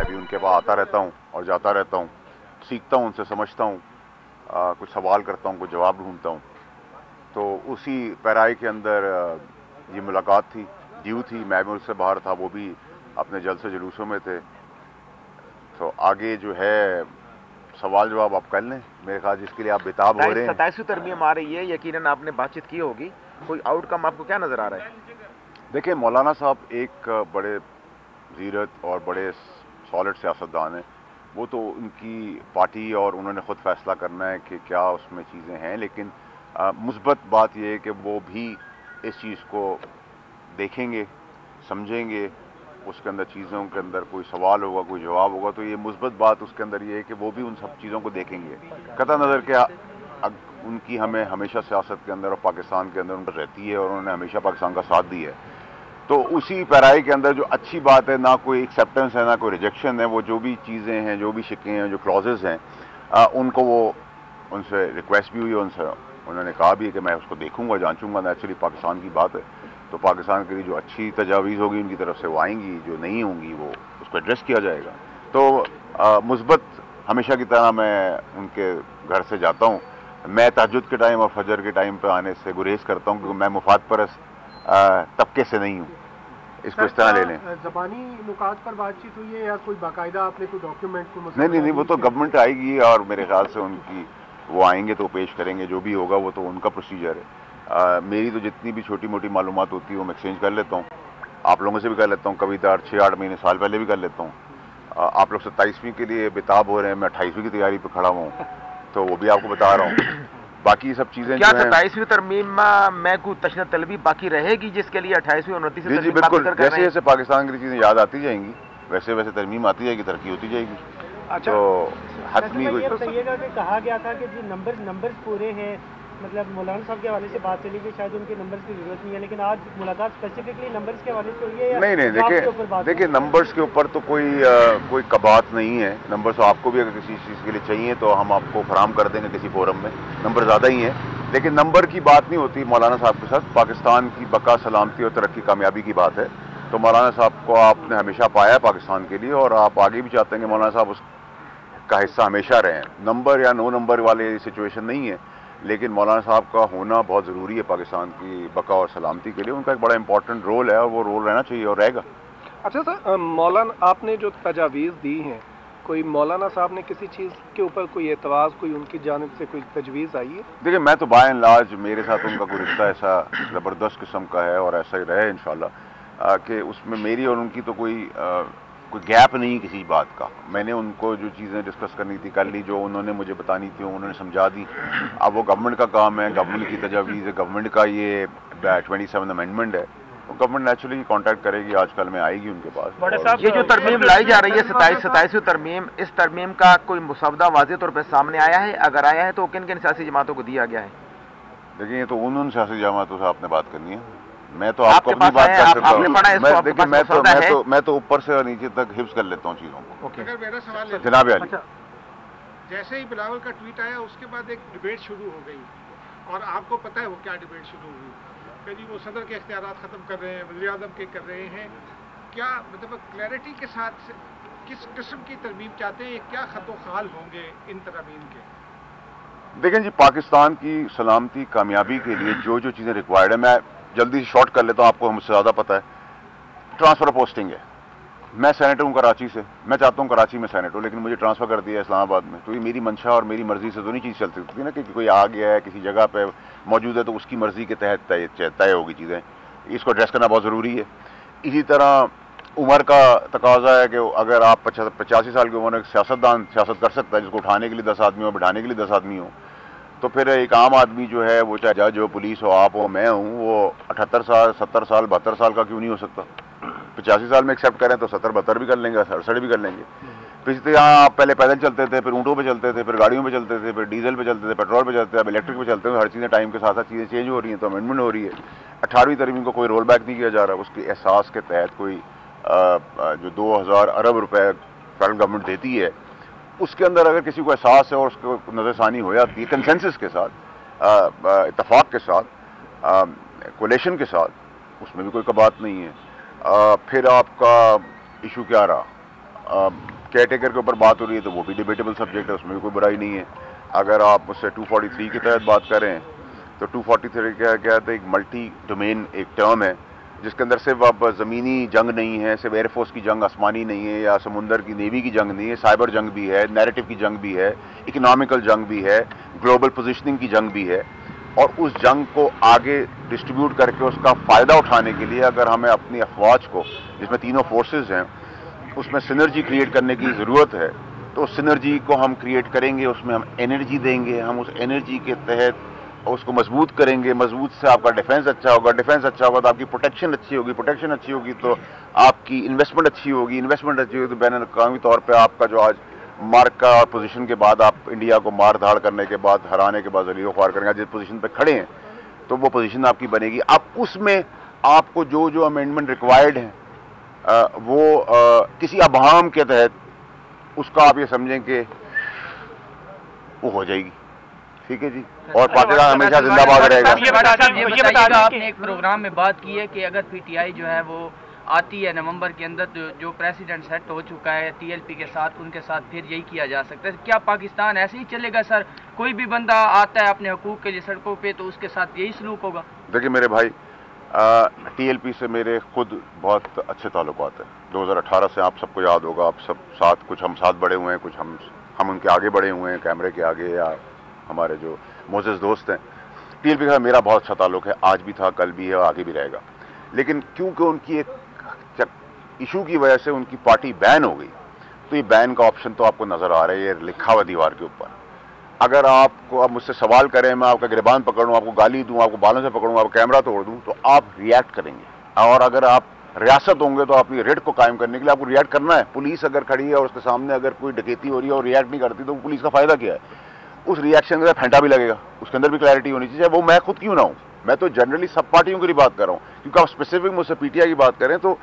भी उनके पास आता रहता हूँ और जाता रहता हूँ, सीखता हूँ उनसे, समझता हूँ, कुछ सवाल करता हूँ, कुछ जवाब ढूंढता हूँ। तो उसी पैराई के अंदर ये मुलाकात थी, ड्यू थी, मैं भी उससे बाहर था, वो भी अपने जलसे जुलूसों में थे। तो आगे जो है सवाल जवाब आप कर लें, मेरे ख्याल जिसके लिए आप बेताब हो रहे हैं। 27वीं तरमीम आ रही है, यकीनन आपने बातचीत की होगी, कोई आउटकम आपको क्या नजर आ रहा है? देखिए, मौलाना साहब एक बड़े जीरत और बड़े सॉलिड सियासतदान हैं। वो तो उनकी पार्टी और उन्होंने ख़ुद फैसला करना है कि क्या उसमें चीज़ें हैं, लेकिन मुस्बत बात यह है कि वो भी इस चीज़ को देखेंगे, समझेंगे, उसके अंदर चीज़ों के अंदर कोई सवाल होगा, कोई जवाब होगा, तो ये मुस्बत बात उसके अंदर ये है कि वो भी उन सब चीज़ों को देखेंगे। कतई नज़र के उनकी हमें हमेशा सियासत के अंदर और पाकिस्तान के अंदर उन पर रहती है और उन्होंने हमेशा पाकिस्तान का साथ दिया है। तो उसी पैराई के अंदर जो अच्छी बात है, ना कोई एक्सेप्टेंस है ना कोई रिजेक्शन है, वो जो भी चीज़ें हैं, जो भी शिकें हैं, जो क्लॉजेस हैं, उनको वो उनसे रिक्वेस्ट भी हुई, उनसे उन्होंने कहा भी है कि मैं उसको देखूंगा, जांचूंगा। नेचुरली पाकिस्तान की बात है, तो पाकिस्तान के लिए जो अच्छी तजावीज़ होगी उनकी तरफ से वो आएंगी, जो नहीं होंगी वो उसको एड्रेस किया जाएगा। तो मुस्बत हमेशा की तरह मैं उनके घर से जाता हूँ। मैं तहज्जुद के टाइम और फजर के टाइम पर आने से गुरेज करता हूँ, क्योंकि मैं मुफाद परस्त तबके से नहीं हूँ। इसको इस तरह ले लें। ज़बानी नुकात पर बातचीत हुई है या कोई बाकायदा आपने कोई डॉक्यूमेंट को? नहीं, वो तो गवर्नमेंट आएगी और मेरे ख्याल से उनकी वो आएंगे तो पेश करेंगे, जो भी होगा वो तो उनका प्रोसीजर है। मेरी तो जितनी भी छोटी मोटी मालूमात होती है वो मैं एक्सचेंज कर लेता हूँ, आप लोगों से भी कर लेता हूँ, कभी 6-8 महीने साल पहले भी कर लेता हूँ। आप लोग 27वीं के लिए बेताब हो रहे हैं, मैं 28वीं की तैयारी पर खड़ा हूँ, तो वो भी आपको बता रहा हूँ। बाकी सब चीजें क्या 27वीं तरमीम में कोई तशन्नुत तलबी बाकी रहेगी जिसके लिए 28वीं और 29वीं? जी बिल्कुल, जैसे जैसे पाकिस्तान की चीजें याद आती जाएंगी वैसे वैसे तरमीम आती जाएगी, तरक्की होती जाएगी। अच्छा, तो हतमी ये बताइएगा कि कहा गया था कि जो नंबर्स पूरे हैं, मतलब मौलाना साहब के हवाले से बात चली कि शायद उनके नंबर्स की जरूरत नहीं है, लेकिन आज मुलाकात स्पेसिफिकली नंबर्स के हवाले से हुई है या नहीं, देखिए नंबर्स के ऊपर तो कोई कबात नहीं है। नंबर्स आपको भी अगर किसी चीज़ के लिए चाहिए तो हम आपको फराहम कर देंगे किसी फोरम में, नंबर ज़्यादा ही है, लेकिन नंबर की बात नहीं होती मौलाना साहब के साथ। पाकिस्तान की बका, सलामती और तरक्की, कामयाबी की बात है। तो मौलाना साहब को आपने हमेशा पाया है पाकिस्तान के लिए, और आप आगे भी चाहते हैं कि मौलाना साहब उसका हिस्सा हमेशा रहें। नंबर या नो नंबर वाले सिचुएशन नहीं है, लेकिन मौलाना साहब का होना बहुत ज़रूरी है पाकिस्तान की बका और सलामती के लिए। उनका एक बड़ा इंपॉर्टेंट रोल है और वो रोल रहना चाहिए और रहेगा। अच्छा सर, मौलाना आपने जो तजावीज़ दी हैं, कोई मौलाना साहब ने किसी चीज़ के ऊपर कोई एतवाज़, कोई उनकी जानिब से कोई तजवीज़ आई है? देखिए, मैं तो बाय एंड लार्ज मेरे साथ उनका कोई रिश्ता ऐसा ज़बरदस्त किस्म का है और ऐसा ही रहे इंशाल्लाह, कि उसमें मेरी और उनकी तो कोई गैप नहीं किसी बात का। मैंने उनको जो चीज़ें डिस्कस करनी थी कर ली, जो उन्होंने मुझे बतानी थी उन्होंने समझा दी। अब वो गवर्नमेंट का काम है, गवर्नमेंट की तजावीज़ है, गवर्नमेंट का ये 27 अमेंडमेंट है, तो गवर्नमेंट नेचुरली कांटेक्ट करेगी, आजकल में आएगी उनके पास। ये जो तरमीम लाई जा रही है 27वीं तरमीम, इस तरमीम का कोई मुसवदा वाज़ेह तौर पर सामने आया है? अगर आया है तो किन किन सियासी जमातों को दिया गया है? देखिए, ये तो उन सियासी जमातों से आपने बात करनी है, मैं तो आपको अपनी बात कर सकता हूँ। देखिए, मैं तो ऊपर से नीचे तक हिफ्ज कर लेता हूँ चीज़ों को। अगर मेरा सवाल है जनाब अली, जैसे ही बिलावल का ट्वीट आया उसके बाद एक डिबेट शुरू हो गई, और आपको पता है वो क्या डिबेट शुरू हुई कि जी वो सदर के इख्तियारात ख़त्म कर रहे हैं, वज़ीर आज़म के कर रहे हैं। क्या मतलब क्लैरिटी के साथ किस किस्म की तरमीम चाहते हैं, क्या खतो खाल होंगे इन तरमीम के? देखें जी, पाकिस्तान की सलामती, कामयाबी के लिए जो जो चीज़ें रिक्वायर्ड है, मैं जल्दी शॉर्ट कर लेता हूँ, आपको मुझसे ज़्यादा पता है। ट्रांसफ़र पोस्टिंग है, मैं सेनेटर हूँ कराची से, मैं चाहता हूँ कराची में सेनेटर हूँ, लेकिन मुझे ट्रांसफ़र कर दिया इस्लामाबाद में, तो ये मेरी मंशा और मेरी मर्ज़ी से तो नहीं चीज़ चल सकती ना, कि कोई आ गया है किसी जगह पे मौजूद है तो उसकी मर्ज़ी के तहत तय होगी चीज़ें। इसको एड्रेस करना बहुत ज़रूरी है। इसी तरह उम्र का तकाजा है कि अगर आप 85 साल की उम्र में सियासतदान सियासत कर सकता है, जिसको उठाने के लिए 10 आदमी हो, बिठाने के लिए 10 आदमी हो, तो फिर एक आम आदमी जो है, वो चाहे जज हो, पुलिस हो, आप हो, मैं हूँ, वो 78 साल, 70 साल, 72 साल का क्यों नहीं हो सकता? 85 साल में एक्सेप्ट करें तो 70-72 भी कर लेंगे, 68 भी कर लेंगे। पिछले यहाँ आप पहले पैदल चलते थे, फिर ऊँटों पे चलते थे, फिर गाड़ियों पे चलते थे, फिर डीजल पे चलते थे, पेट्रोल पे चलते थे, अब इलेक्ट्रिक पे चलते हैं। हर चीज़ें टाइम के साथ साथ चीज़ें चेंज हो रही हैं, तो अमेंडमेंट हो रही है। 18वीं तरमीम को कोई रोल बैक नहीं किया जा रहा, उसके एहसास के तहत कोई जो 2000 अरब रुपए फेडरल गवर्नमेंट देती है, उसके अंदर अगर किसी को एहसास है और उसको नज़रसानी हो जाती है कंसेंसस के साथ, इत्तफाक के साथ, कोलेशन के साथ, उसमें भी कोई कबात नहीं है। फिर आपका इशू क्या रहा? केयर टेकर के ऊपर बात हो रही है तो वो भी डिबेटेबल सब्जेक्ट है, उसमें भी कोई बुराई नहीं है। अगर आप मुझसे 243 के तहत बात करें तो 243 क्या है, एक मल्टी डोमेन एक टर्म है जिसके अंदर सिर्फ अब ज़मीनी जंग नहीं है, सिर्फ एयरफोर्स की जंग आसमानी नहीं है, या समुंदर की नेवी की जंग नहीं है, साइबर जंग भी है, नैरेटिव की जंग भी है, इकोनॉमिकल जंग भी है, ग्लोबल पोजीशनिंग की जंग भी है। और उस जंग को आगे डिस्ट्रीब्यूट करके उसका फ़ायदा उठाने के लिए अगर हमें अपनी अफवाज को, जिसमें तीनों फोर्सेस हैं, उसमें सिनर्जी क्रिएट करने की ज़रूरत है, तो उस सिनर्जी को हम क्रिएट करेंगे, उसमें हम एनर्जी देंगे, हम उस एनर्जी के तहत उसको मजबूत करेंगे। मजबूत से आपका डिफेंस अच्छा होगा, डिफेंस अच्छा होगा तो आपकी प्रोटेक्शन अच्छी होगी, प्रोटेक्शन अच्छी होगी तो आपकी इन्वेस्टमेंट अच्छी होगी, इन्वेस्टमेंट अच्छी होगी तो बैन अवी तौर पर आपका जो आज मार्क का और पोजीशन के बाद आप इंडिया को मार धाड़ करने के बाद, हराने के बाद जलील ख्वार करेंगे, जिस पोजीशन पे खड़े हैं तो वो पोजीशन आपकी बनेगी। अब उसमें आपको जो जो अमेंडमेंट रिक्वायर्ड हैं वो किसी अभाम के तहत उसका आप ये समझें कि वो हो जाएगी, ठीक है जी। और पाकिस्तान हमेशा जिंदाबाद रहेगा। ये बताइएगा, आपने एक प्रोग्राम में बात की है कि अगर पीटीआई जो है वो आती है नवंबर के अंदर तो जो प्रेसिडेंट सेट हो चुका है टीएलपी के साथ, उनके साथ फिर यही किया जा सकता है। क्या पाकिस्तान ऐसे ही चलेगा सर? कोई भी बंदा आता है अपने हकूक के लिए सड़कों पे तो उसके साथ यही सलूक होगा? देखिए मेरे भाई, टीएलपी से मेरे खुद बहुत अच्छे ताल्लुकात हैं। 2018 से आप सबको याद होगा, आप सब साथ, कुछ हम साथ बढ़े हुए हैं, कुछ हम उनके आगे बढ़े हुए हैं, कैमरे के आगे, या हमारे जो मोज़ेज़ दोस्त हैं। टीएलपी का मेरा बहुत अच्छा ताल्लुक है, आज भी था, कल भी है और आगे भी रहेगा। लेकिन क्योंकि उनकी एक इशू की वजह से उनकी पार्टी बैन हो गई, तो ये बैन का ऑप्शन तो आपको नजर आ रहा है, ये लिखा हुआ दीवार के ऊपर। अगर आपको अब मुझसे सवाल करें, मैं आपका गिरबान पकड़ूं, आपको गाली दूं, आपको बालों से पकड़ूं, आपको कैमरा तोड़ दूं, तो आप रिएक्ट करेंगे। और अगर आप रियासत होंगे तो अपनी रेड को कायम करने के लिए आपको रिएक्ट करना है। पुलिस अगर खड़ी है और उसके सामने अगर कोई डकैती हो रही है और रिएक्ट नहीं करती तो पुलिस का फायदा क्या है? उस रिएक्शन का फेंटा भी लगेगा, उसके अंदर भी क्लैरिटी होनी चाहिए। वो मैं खुद क्यों ना हूं, मैं तो जनरली सब पार्टियों की बात कर रहा हूं, क्योंकि आप स्पेसिफिक मुझसे पीटीआई की बात करें तो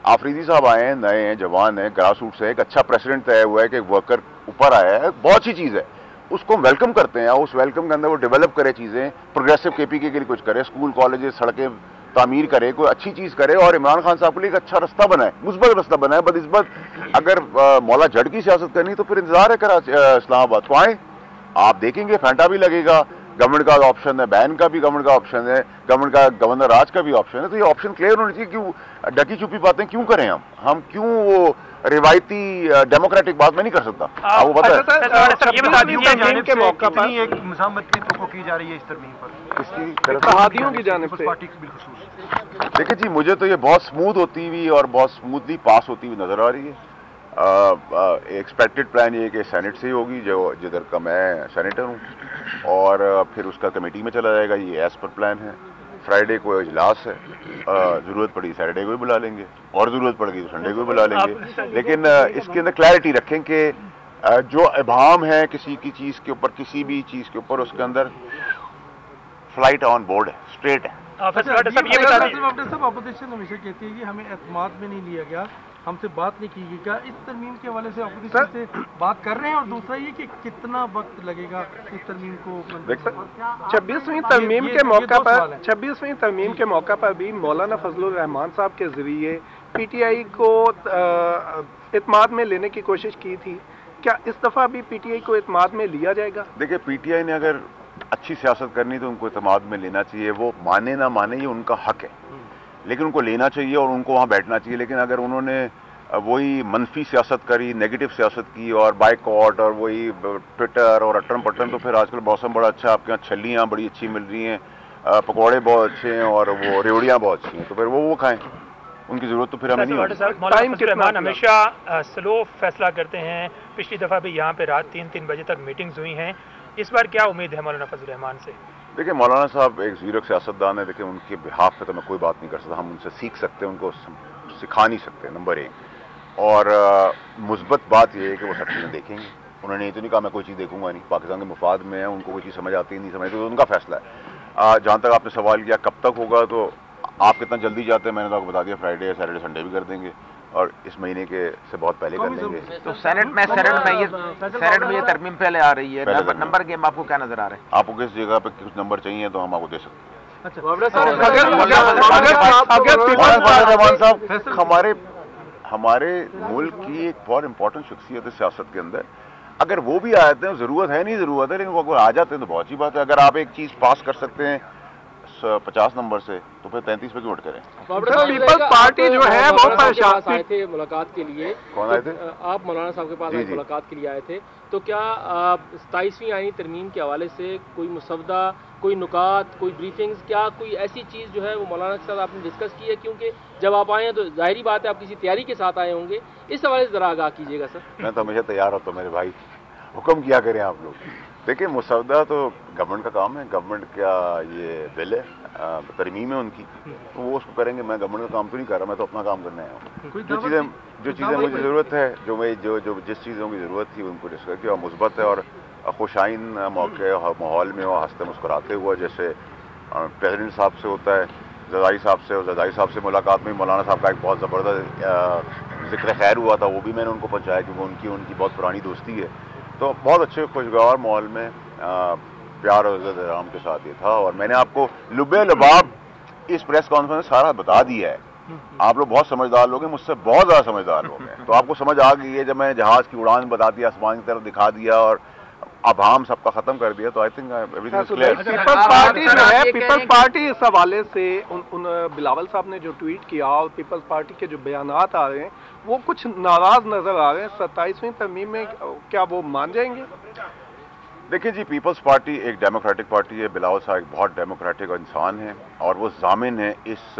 आफरीदी साहब आए हैं, नए हैं, जवान हैं, ग्रास रूट से एक अच्छा प्रेसिडेंट तय हुआ है कि एक वर्कर ऊपर आया है, बहुत अच्छी चीज़ है, उसको हम वेलकम करते हैं। उस वेलकम के अंदर वो डेवलप करे चीज़ें, प्रोग्रेसिव केपीके के लिए कुछ करे, स्कूल कॉलेजेस सड़कें तामीर करे, कोई अच्छी चीज़ करे, और इमरान खान साहब के लिए एक अच्छा रास्ता बनाए, मुस्बत रास्ता बनाए। बदनिस्बत अगर मौला जड़ की सियासत करनी तो फिर इंतजार है कराची इस्लामाबाद को आए, आप देखेंगे फेंटा भी लगेगा, गवर्नमेंट का ऑप्शन है, बैन का भी गवर्नमेंट का ऑप्शन है, गवर्नमेंट का गवर्नर राज का भी ऑप्शन है। तो ये ऑप्शन क्लियर होनी चाहिए। क्यों डकी छुपी बातें क्यों करें हम क्यों वो रिवायती डेमोक्रेटिक बात में नहीं कर सकता? आपको पता है ये बता दीजिए के मौका पर एक मज़ामत की तो की जा रही है इस तरमीम पर, इसकी इत्तेहादियों की जानिब से पार्टी बिलखुसूस। देखिए जी, मुझे तो ये बहुत स्मूथ होती हुई और बहुत स्मूथली पास होती हुई नजर आ रही है। एक्सपेक्टेड प्लान ये कि सेनेट से ही होगी, जो जिधर का मैं सेनेटर हूँ, और फिर उसका कमेटी में चला जाएगा, ये एज पर प्लान है। फ्राइडे को इजलास है, ज़रूरत पड़ी सैटरडे को भी बुला लेंगे, और ज़रूरत पड़ेगी तो संडे को भी बुला लेंगे। लेकिन इसके अंदर क्लैरिटी रखें कि जो इबाम है किसी की चीज़ के ऊपर, किसी भी चीज़ के ऊपर, उसके अंदर फ्लाइट ऑन बोर्ड है, स्ट्रेट है। अपोजिशन हमेशा कहती है कि हमें एतमाद में नहीं लिया गया, हमसे बात नहीं की गई। क्या इस तरमीम के हवाले से अपोजिशन से बात कर रहे हैं? और दूसरा ये कि कितना वक्त लगेगा इस तरमीम को? 26वीं तरमीम के मौका पर 26वीं तरमीम के मौका पर भी मौलाना फजलुर रहमान साहब के जरिए पीटीआई को इत्माद में लेने की कोशिश की थी। क्या इस दफा भी पीटीआई को इत्माद में लिया जाएगा? देखिए, पीटीआई ने अगर अच्छी सियासत करनी तो उनको इत्माद में लेना चाहिए। वो माने ना माने ये उनका हक है, लेकिन उनको लेना चाहिए और उनको वहाँ बैठना चाहिए। लेकिन अगर उन्होंने वही मनफी सियासत करी, नेगेटिव सियासत की, और बाइकआउट और वही ट्विटर और अटन पटन, तो फिर आजकल मौसम बड़ा अच्छा, आपके यहाँ छल्लियाँ बड़ी अच्छी मिल रही हैं, पकौड़े बहुत अच्छे हैं और वो रेवड़ियाँ बहुत अच्छी हैं, तो फिर वो खाएं। उनकी जरूरत तो फिर हमें नहीं होती। मौलाना फजलुर रहमान हमेशा स्लो फैसला करते हैं। पिछली दफ़ा भी यहाँ पे रात 3-3 बजे तक मीटिंग्स हुई हैं। इस बार क्या उम्मीद है मौलाना फजलुर रहमान से? देखिए, मौलाना साहब एक ज़ीरक सियासतदान है। देखिए, उनके बिहाफ पे तो मैं कोई बात नहीं कर सकता, हम उनसे सीख सकते हैं, उनको सिखा नहीं सकते, नंबर 1। और मुस्बत बात यह है कि वो सब चीज़ें देखेंगे। उन्होंने ये तो नहीं कहा मैं कोई चीज़ देखूंगा नहीं, पाकिस्तान के मुफाद में है, उनको कोई चीज़ समझ आती नहीं समझती तो उनका फैसला है। जहाँ तक आपने सवाल किया कब तक होगा, तो आप कितना जल्दी जाते हैं मैंने तो आपको बता दिया, फ्राइडे सैटरडे संडे भी कर देंगे और इस महीने के से बहुत पहले कर लेंगे। तो सेनेट में ये तरमीम पहले आ रही है। नंबर गेम आपको क्या नजर आ रहा है? आपको किस जगह पे कुछ नंबर चाहिए तो हम आपको दे सकते हैं। ہمارے ملک کی ایک بہت امپورٹنٹ شخصیت ہے سیاست کے اندر. اگر وہ بھی آ جاتے ہیں, ضرورت ہے نہیں ضرورت ہے, لیکن وہ اگر آ جاتے ہیں تو بہت اچھی بات ہے. اگر آپ ایک چیز پاس کر سکتے ہیں 50 نمبر سے تو پھر 33 پہ کیوں ووٹ کریں؟ پیپلز پارٹی جو ہے وہ پریشان آئے تھے ملاقات کے لیے. کون آئے تھے؟ آپ مولانا صاحب کے پاس ملاقات کے لیے آئے تھے, تو کیا 27ویں آئینی ترمیم کے حوالے سے کوئی مسودہ, کوئی نکات, کوئی بریفنگز, کیا کوئی ایسی چیز جو ہے وہ مولانا کے ساتھ آپ نے ڈسکس کی ہے؟ کیونکہ جب آپ آئے ہیں تو ظاہری بات ہے آپ کسی تیاری کے ساتھ آئے ہوں گے, اس حوالے سے ذرا آگاہ کیجیے گا سر. میں تو ہمیشہ تیار ہوتا ہوں میرے بھائی, حکم کیا کریں آپ لوگ. دیکھیں مسودہ تو گورنمنٹ کا کام ہے, گورنمنٹ کا یہ بل ہے, ترمیم ہے ان کی, تو وہ اس کو کریں گے. میں گورنمنٹ کا کام تو نہیں کر رہا, میں تو اپنا کام کرنے آیا ہوں. جو چیزیں مجھے ضرورت ہے, جو جس چیزوں کی ضرورت تھی ان کو ڈسکس کیا, مثبت ہے اور خوشائن موقع ماحول میں وہ ہنستے مسکراتے ہوا, جیسے پریزیڈنٹ صاحب سے ہوتا ہے, زرداری صاحب سے, اور زرداری صاحب سے ملاقات میں مولانا صاحب کا ایک بہت زبردست ذکر خیر ہوا تھا, وہ بھی میں نے ان کو پہنچایا کیونکہ ان کی بہت پرانی دوستی ہے. تو بہت اچھے خوشگوار ماحول میں پیار اور عزت احترام کے ساتھ یہ تھا. اور میں نے آپ کو لبے لباب اس پریس کانفرنس سارا بتا دیا ہے. آپ لوگ بہت سمجھدار لوگ ہیں, مجھ سے بہت زیادہ سمجھدار لوگ ہیں, تو آپ کو سمجھ آ گئی ہے. جب میں جہاز کی اڑان بتا دیا, آسمان کی طرف دکھا دیا اور ابہام سب کا ختم کر دیا, تو I think everything is clear. Peoples party جو ہے, پیپلز پارٹی اس حوالے سے بلاول صاحب نے جو ٹویٹ کیا اور پیپلز پارٹی کے جو بیانات آ رہے ہیں وہ کچھ ناراض نظر آ رہے ہیں. 27ویں ترمیم میں کیا وہ مان جائیں گے؟ دیکھیں جی, پیپلز پارٹی ایک ڈیموکریٹک پارٹی ہے. بلاول صاحب ایک بہت ڈیموکریٹک انسان ہیں اور وہ ضامن ہیں اس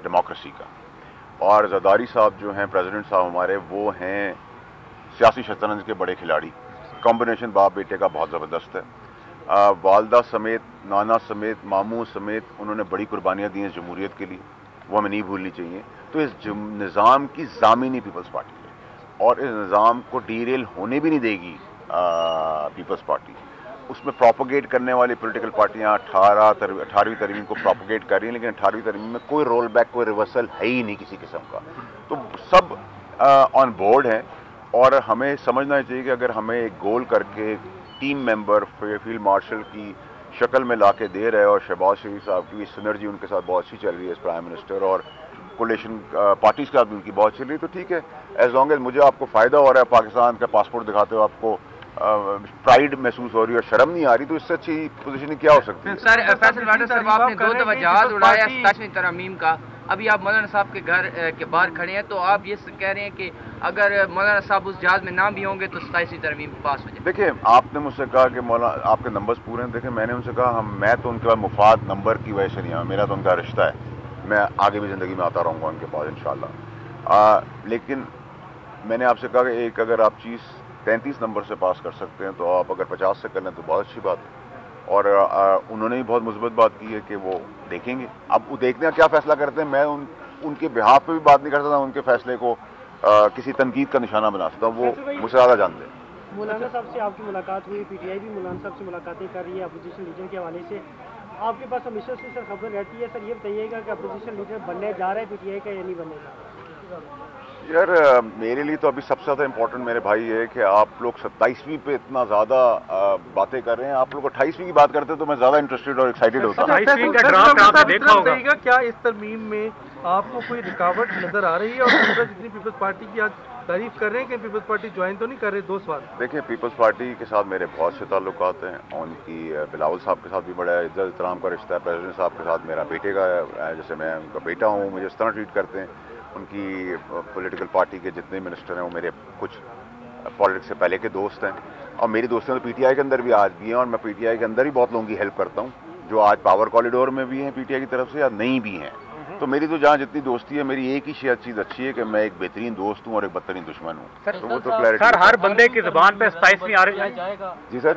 ڈیموکریسی کا. اور زرداری صاحب جو ہیں, پریزیڈنٹ صاحب ہمارے, وہ ہیں سیاسی شطرنج کے بڑے کھلاڑی. کمبینیشن باپ بیٹے کا بہت زبردست ہے. والدہ سمیت, نانا سمیت, ماموں سمیت انہوں نے بڑی قربانیاں دی ہیں جمہوریت کے لیے, وہ ہمیں نہیں بھولنی چاہیے. تو اس نظام کی ضامن ہی پیپلز پارٹی ہے, اور اس نظام کو ڈیریل ہونے بھی نہیں دے گی پیپلز پارٹی. اس میں پروپوگیٹ کرنے والی پولیٹیکل پارٹیاں 18ویں ترمیم کو پروپوگیٹ کر رہی ہیں, لیکن 18ویں ترمیم میں کوئی رول بیک, کوئی ریورسل ہے ہی نہیں کسی قسم کا. تو سب آن بورڈ ہیں, اور ہمیں سمجھنا چاہیے کہ اگر ہمیں ایک گول کر کے ٹیم ممبر فیلڈ مارشل کی شکل میں لا کے دے رہے, اور شہباز شریف صاحب کی سنرجی ان کے ساتھ بہت اچھی چل رہی ہے, پرائم منسٹر, اور کولیشن پارٹیز کے ساتھ بھی ان کی بہت چل رہی ہے, تو ٹھیک ہے. ایز لانگ ایز مجھے آپ کو فائدہ ہو رہا ہے, پاکستان کا پاسپورٹ دکھاتے ہوئے آپ کو پرائڈ محسوس ہو رہی ہے اور شرم نہیں آ رہی, تو اس سے اچھی پوزیشن کیا ہو سکتی ہے؟ فیصل واڈر صاحب, آپ نے 2 دفعہ جہاز اڑایا 27ویں ترمیم کا. ابھی آپ مولانا صاحب کے گھر کے باہر کھڑے ہیں, تو آپ یہ کہہ رہے ہیں کہ اگر مولانا صاحب اس جہاز میں نہ بھی ہوں گے تو 27ویں ترمیم پاس ہو جائے. دیکھیں, آپ نے مجھ سے کہا کہ مولانا آپ کے نمبرز پورے ہیں. دیکھیں, میں نے ان سے کہا میں تو ان کے بعد مفاد نمبر کی وجہ سے نہیں آیا, میرا تو ان کا رشتہ ہے, میں آگے بھی زندگی میں آتا رہوں گا ان کے پاس انشاءاللہ. لیکن میں نے آپ سے کہا کہ ایک اگر آپ چیز 33 نمبر سے پاس کر سکتے ہیں تو آپ اگر 50 سے کر لیں تو بہت اچھی بات ہے. اور انہوں نے بھی بہت مثبت بات کی ہے کہ وہ دیکھیں گے. اب وہ دیکھتے ہیں کیا فیصلہ کرتے ہیں. میں ان کے بہاف پہ بھی بات نہیں کر سکتا, ان کے فیصلے کو کسی تنقید کا نشانہ بنا سکتا ہوں, وہ مجھ سے زیادہ جانتے ہیں. مولانا صاحب سے آپ کی ملاقات ہوئی, پی ٹی آئی بھی مولانا صاحب سے ملاقاتیں کر رہی ہے اپوزیشن لیڈر کے حوالے سے. آپ کے پاس ہمیشہ سے سر خبر رہتی ہے, سر یہ بتائیے گا کہ اپوزیشن لیڈر بننے جا رہا ہے پی ٹی آئی کا یا نہیں بنے گا؟ یار میرے لیے تو ابھی سب سے زیادہ امپورٹنٹ میرے بھائی یہ ہے کہ آپ لوگ 27ویں پہ اتنا زیادہ باتیں کر رہے ہیں. آپ لوگ 28ویں کی بات کرتے تو میں زیادہ انٹرسٹڈ اور ایکسائٹڈ ہوتا ہوں. کیا اس ترمیم میں آپ کو کوئی رکاوٹ نظر آ رہی ہے, اور دوسرا جتنی پیپلز پارٹی کی آج تعریف کر رہے ہیں کہ پیپلز پارٹی جوائن تو نہیں کر رہے؟ 2 سوال. دیکھیں, پیپلز پارٹی کے ساتھ میرے بہت سے تعلقات ہیں, ان کی بلاول صاحب کے ساتھ بھی بڑا عزت احترام کا رشتہ ہے. پریزیڈنٹ صاحب کے ساتھ میرا بیٹے کا, جیسے میں ان کا بیٹا ہوں, مجھے اس طرح ٹریٹ کرتے ہیں. ان کی پولیٹیکل پارٹی کے جتنے منسٹر ہیں وہ میرے کچھ پالیٹکس سے پہلے کے دوست ہیں, اور میری دوستیں تو پی ٹی آئی کے اندر بھی آج بھی ہیں, اور میں پی ٹی آئی کے اندر ہی بہت لوگوں کی ہیلپ کرتا ہوں جو آج پاور کوریڈور میں بھی ہیں پی ٹی آئی کی طرف سے یا نہیں بھی ہیں. تو میری تو جہاں جتنی دوستی ہے, میری ایک ہی چیز اچھی ہے کہ میں ایک بہترین دوست ہوں اور ایک بدترین دشمن ہوں. تو وہ تو کلیئرٹی. سر, ہر بندے کی زبان پہ 27ویں آ رہی ہے. جی سر,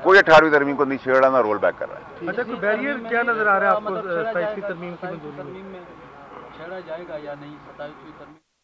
کوئی 18ویں ترمیم کو نہیں چھیڑ رہا, نہ رول بیک کر رہا ہے. اچھا, کوئی بیریئر کیا نظر آ رہا ہے آپ کو 27ویں ترمیم کی منظوری میں؟ چھیڑا جائے گا یا نہیں 27ویں ترمیم؟